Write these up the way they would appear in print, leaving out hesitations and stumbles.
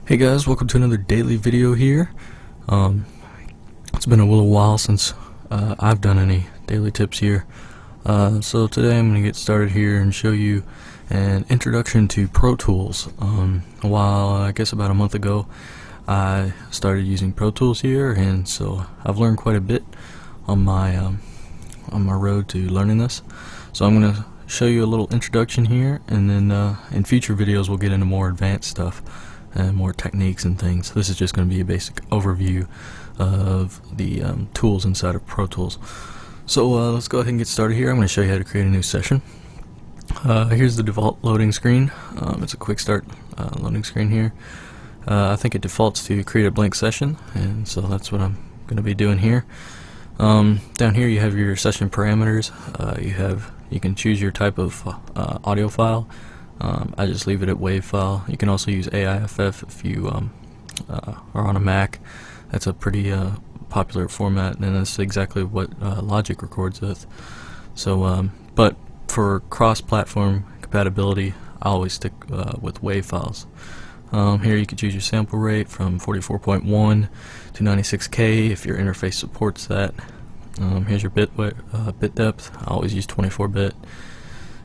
Hey guys, welcome to another daily video here. It's been a little while since I've done any daily tips here. So today I'm going to get started here and show you an introduction to Pro Tools. I guess about a month ago I started using Pro Tools here, and so I've learned quite a bit on my road to learning this. So I'm going to show you a little introduction here, and then in future videos we'll get into more advanced stuff and more techniques and things. This is just going to be a basic overview of the tools inside of Pro Tools. So let's go ahead and get started here. I'm going to show you how to create a new session. Here's the default loading screen. It's a quick start loading screen here. I think it defaults to create a blank session, and so that's what I'm going to be doing here. Down here you have your session parameters. You can choose your type of audio file. I just leave it at WAV file. You can also use AIFF if you are on a Mac. That's a pretty popular format, and that's exactly what Logic records with. So, but for cross-platform compatibility, I always stick with WAV files. Here you can choose your sample rate from 44.1 to 96K if your interface supports that. Here's your bit depth. I always use 24-bit.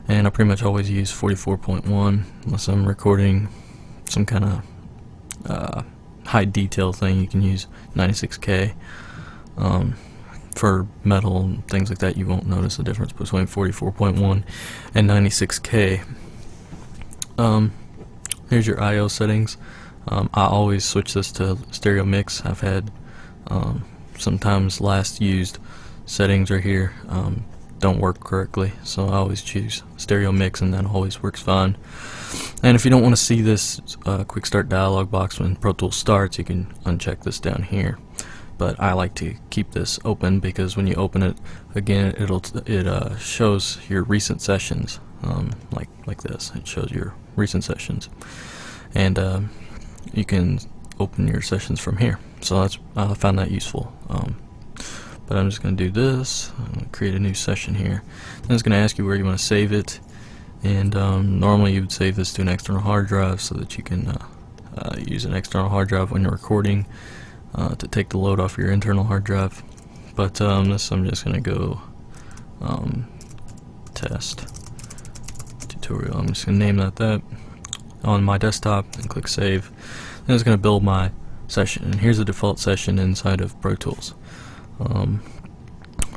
And I pretty much always use 44.1 unless I'm recording some kind of high detail thing. You can use 96K. For metal and things like that, you won't notice the difference between 44.1 and 96K. Here's your I/O settings. I always switch this to stereo mix. I've had sometimes last used settings right here don't work correctly, so I always choose stereo mix, and that always works fine. And if you don't want to see this quick start dialog box when Pro Tools starts, you can uncheck this down here. But I like to keep this open because when you open it again, it shows your recent sessions, like this. It shows your recent sessions, and you can open your sessions from here. So I found that useful. But I'm just going to do this. I'm going to create a new session here. Then it's going to ask you where you want to save it, and normally you would save this to an external hard drive so that you can use an external hard drive when you're recording to take the load off your internal hard drive. But this I'm just going to go test tutorial. I'm just going to name that on my desktop and click save. Then it's going to build my session, and here's the default session inside of Pro Tools.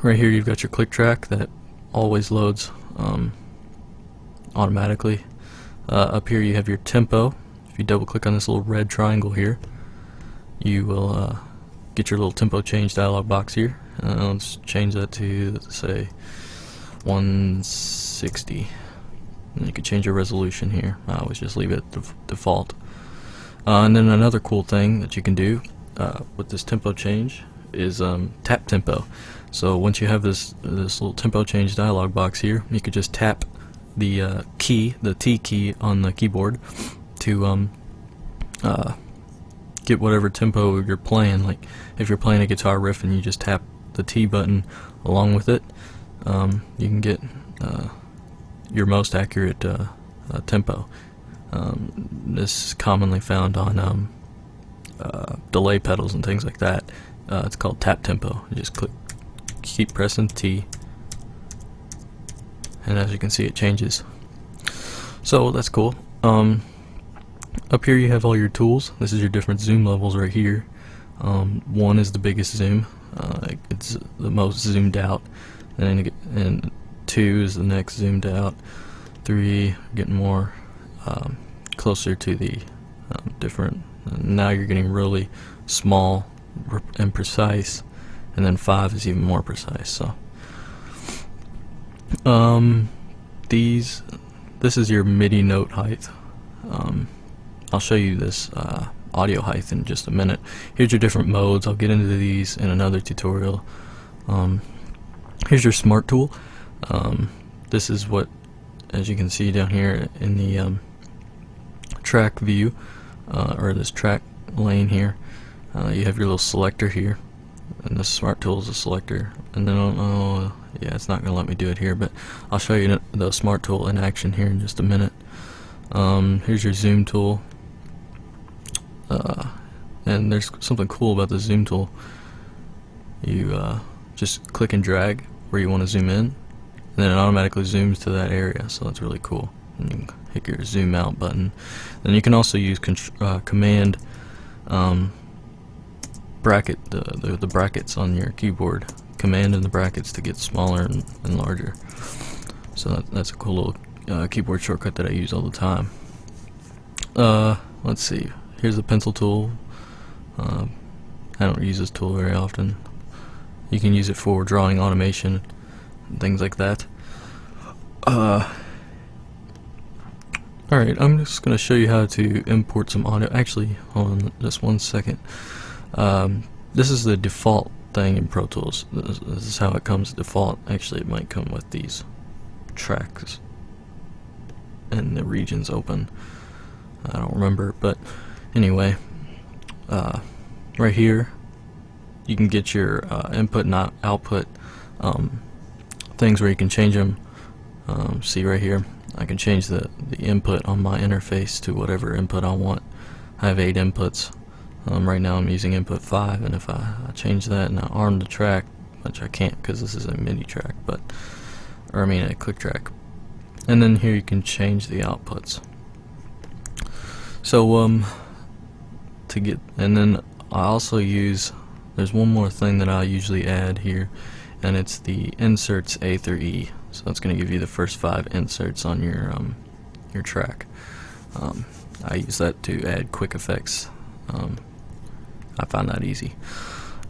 Right here you've got your click track that always loads automatically. Up here you have your tempo. If you double click on this little red triangle here, you will get your little tempo change dialog box here. Let's change that to, say, 160. And you can change your resolution here. I always just leave it default. And then another cool thing that you can do with this tempo change is tap tempo. So once you have this little tempo change dialog box here, you could just tap the T key on the keyboard to get whatever tempo you're playing. Like if you're playing a guitar riff and you just tap the T button along with it, you can get your most accurate tempo. This is commonly found on delay pedals and things like that. It's called tap tempo. You just keep pressing T, and as you can see, it changes. So that's cool. Up here you have all your tools. This is your different zoom levels right here. 1 is the biggest zoom. It's the most zoomed out, and 2 is the next zoomed out. 3 getting more closer to the different. Now you're getting really small and precise, and then 5 is even more precise. So this is your MIDI note height. I'll show you this audio height in just a minute. Here's your different modes. I'll get into these in another tutorial. Here's your smart tool. This is what, as you can see down here in the track view, or this track lane here, you have your little selector here, and this smart tool is a selector. And then yeah, it's not going to let me do it here, but I'll show you the smart tool in action here in just a minute. Here's your zoom tool. and there's something cool about the zoom tool. You just click and drag where you want to zoom in, and then it automatically zooms to that area, so that's really cool. And you can hit your zoom out button. Then you can also use command bracket, the brackets on your keyboard, command in the brackets to get smaller and larger. So that's a cool little keyboard shortcut that I use all the time. Let's see, here's the pencil tool. I don't use this tool very often. You can use it for drawing automation and things like that. Alright, I'm just going to show you how to import some audio. Actually, hold on just one second. This is the default thing in Pro Tools. This is how it comes default. Actually, it might come with these tracks and the regions open. I don't remember, but anyway, right here you can get your input and output things where you can change them. See right here, I can change the input on my interface to whatever input I want. I have 8 inputs. Right now I'm using input 5, and if I change that and I arm the track, which I can't because this is a MIDI track, or I mean a click track, and then here you can change the outputs. So and then I also use, there's one more thing that I usually add here, and it's the inserts A through E. So that's going to give you the first 5 inserts on your track. I use that to add quick effects. I find that easy.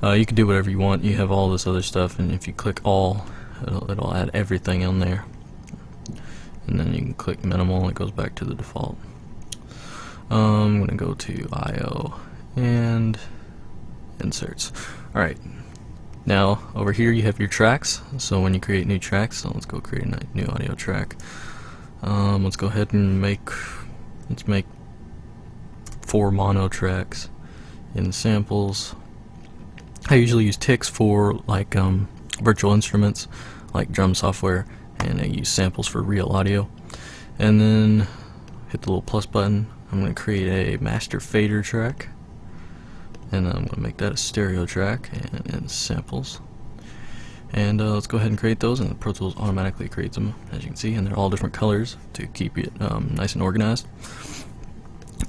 You can do whatever you want. You have all this other stuff, and if you click all, it'll add everything in there. And then you can click minimal, and it goes back to the default. I'm going to go to I/O and inserts. Alright, now over here you have your tracks. So when you create new tracks, so let's go create a new audio track. Let's go ahead and make 4 mono tracks in samples. I usually use Tix for like virtual instruments like drum software, and I use samples for real audio. And then hit the little plus button. I'm going to create a master fader track, and I'm going to make that a stereo track and samples. And let's go ahead and create those, and the Pro Tools automatically creates them, as you can see, and they're all different colors to keep it nice and organized.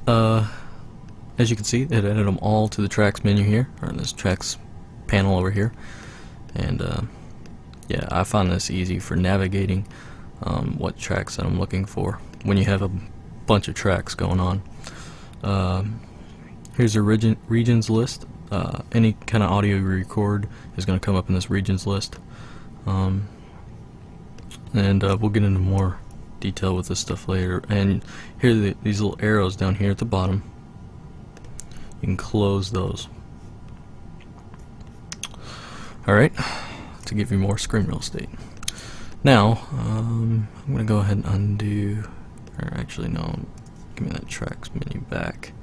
As you can see, it added them all to the tracks menu here, or this tracks panel over here. And yeah, I find this easy for navigating what tracks that I'm looking for when you have a bunch of tracks going on. Here's a regions list. Any kind of audio you record is going to come up in this regions list. And we'll get into more detail with this stuff later. And here are these little arrows down here at the bottom. You can close those. Alright, to give you more screen real estate. Now, I'm going to go ahead and undo, or actually no, give me that tracks menu back.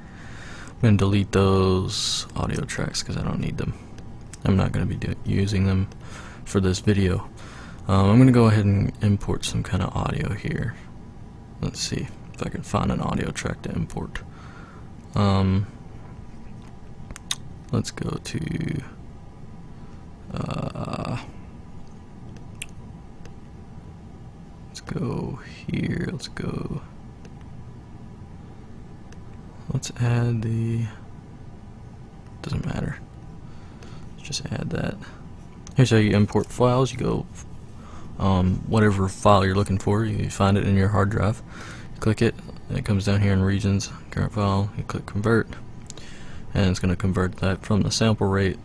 I'm going to delete those audio tracks because I don't need them. I'm not going to be using them for this video. I'm going to go ahead and import some kind of audio here. Let's see if I can find an audio track to import. Let's go to let's go here. Let's add the, doesn't matter, let's just add that. Here's how you import files. You go whatever file you're looking for, you find it in your hard drive, you click it, and it comes down here in regions, current file, you click convert, and it's going to convert that from the sample rate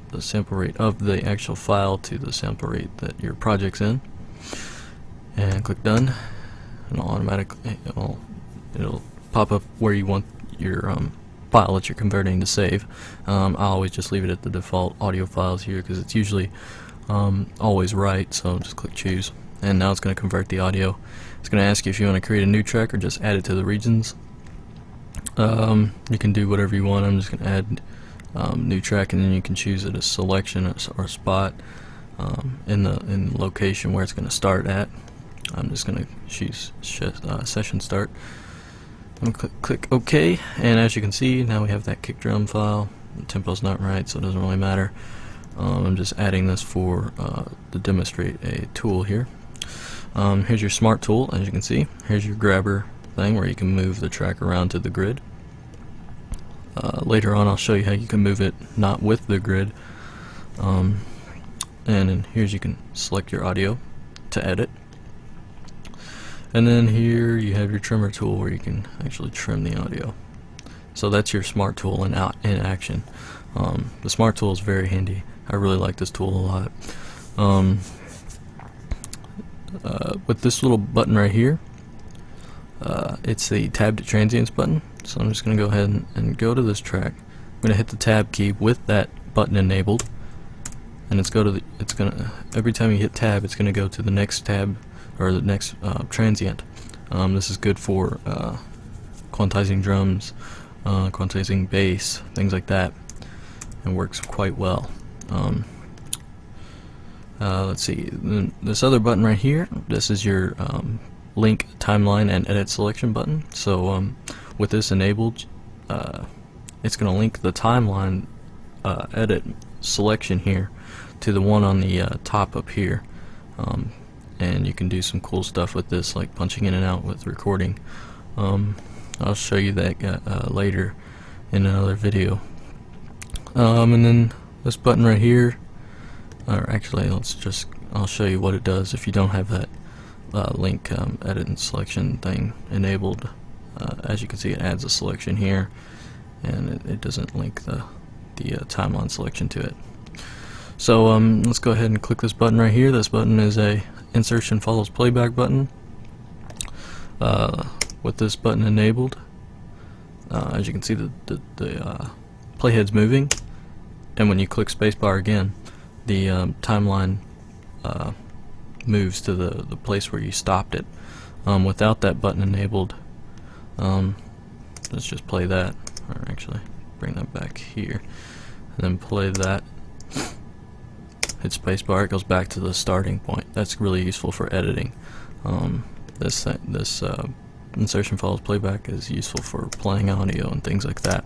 of the actual file to the sample rate that your project's in, and click done, and it'll pop up where you want your file that you're converting to save. I always just leave it at the default audio files here because it's usually always right, so just click choose, and now it's going to convert the audio. It's going to ask you if you want to create a new track or just add it to the regions. You can do whatever you want. I'm just going to add new track, and then you can choose it a selection or a spot in the location where it's going to start at. I'm just going to choose session start, I'm gonna click OK, and as you can see, now we have that kick drum file. The tempo's not right, so it doesn't really matter. I'm just adding this to demonstrate a tool here. Here's your smart tool, as you can see. Here's your grabber thing where you can move the track around to the grid. Later on I'll show you how you can move it not with the grid. And then here's you can select your audio to edit. And then here you have your trimmer tool where you can actually trim the audio. So that's your smart tool in action. The smart tool is very handy. I really like this tool a lot. With this little button right here, it's the tab to transients button. So I'm just going to go ahead and go to this track. I'm going to hit the tab key with that button enabled, and every time you hit tab, it's going to go to the next tab or the next transient. This is good for quantizing drums, quantizing bass, things like that, and works quite well. Let's see, this other button right here, this is your link, timeline, and edit selection button. So with this enabled, it's going to link the timeline edit selection here to the one on the top up here, and you can do some cool stuff with this, like punching in and out with recording. I'll show you that later in another video. And then this button right here, or actually I'll show you what it does if you don't have that link edit and selection thing enabled. As you can see, it adds a selection here, and it doesn't link the timeline selection to it. So let's go ahead and click this button right here. This button is a insertion follows playback button. With this button enabled, as you can see, the playhead's moving, and when you click spacebar again, the timeline moves to the place where you stopped it. Without that button enabled, let's just play that, or actually bring that back here, and then play that. Hit spacebar, it goes back to the starting point. That's really useful for editing. This insertion follows playback is useful for playing audio and things like that.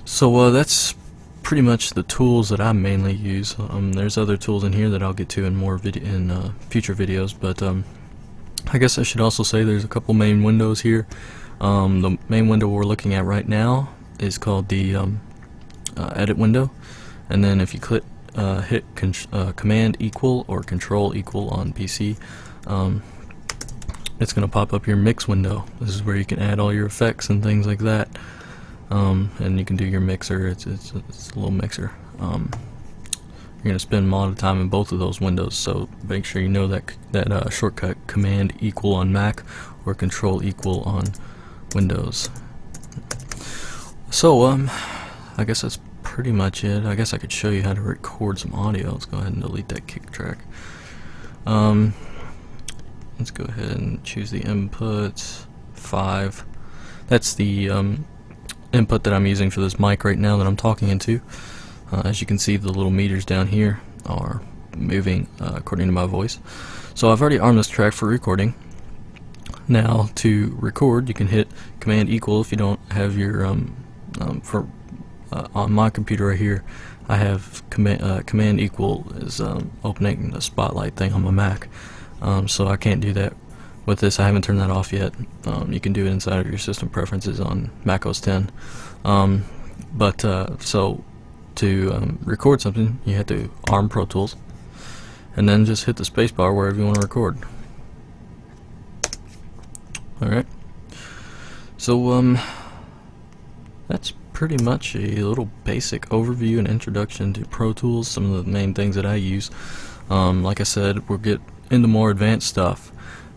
So that's pretty much the tools that I mainly use. There's other tools in here that I'll get to in more future videos, but I guess I should also say there's a couple main windows here. The main window we're looking at right now is called the edit window, and then if you hit command equal or control equal on PC, it's going to pop up your mix window. This is where you can add all your effects and things like that, and you can do your mixer. It's a little mixer. You're going to spend a lot of time in both of those windows, so make sure you know that shortcut command equal on Mac or control equal on Windows. So I guess that's pretty much it. I guess I could show you how to record some audio. Let's go ahead and delete that kick track. Let's go ahead and choose the inputs 5. That's the input that I'm using for this mic right now that I'm talking into. As you can see, the little meters down here are moving according to my voice. So I've already armed this track for recording. Now to record, you can hit command equal if you don't have your on my computer right here. I have command equal is opening the spotlight thing on my Mac, so I can't do that with this. I haven't turned that off yet. You can do it inside of your system preferences on Mac OS X. So to record something, you have to arm Pro Tools, and then just hit the spacebar wherever you want to record. Alright, so that's pretty much a little basic overview and introduction to Pro Tools, some of the main things that I use. Like I said, we'll get into more advanced stuff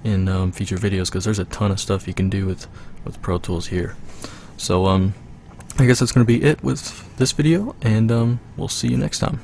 in future videos, because there's a ton of stuff you can do with Pro Tools here. So I guess that's going to be it with this video, and we'll see you next time.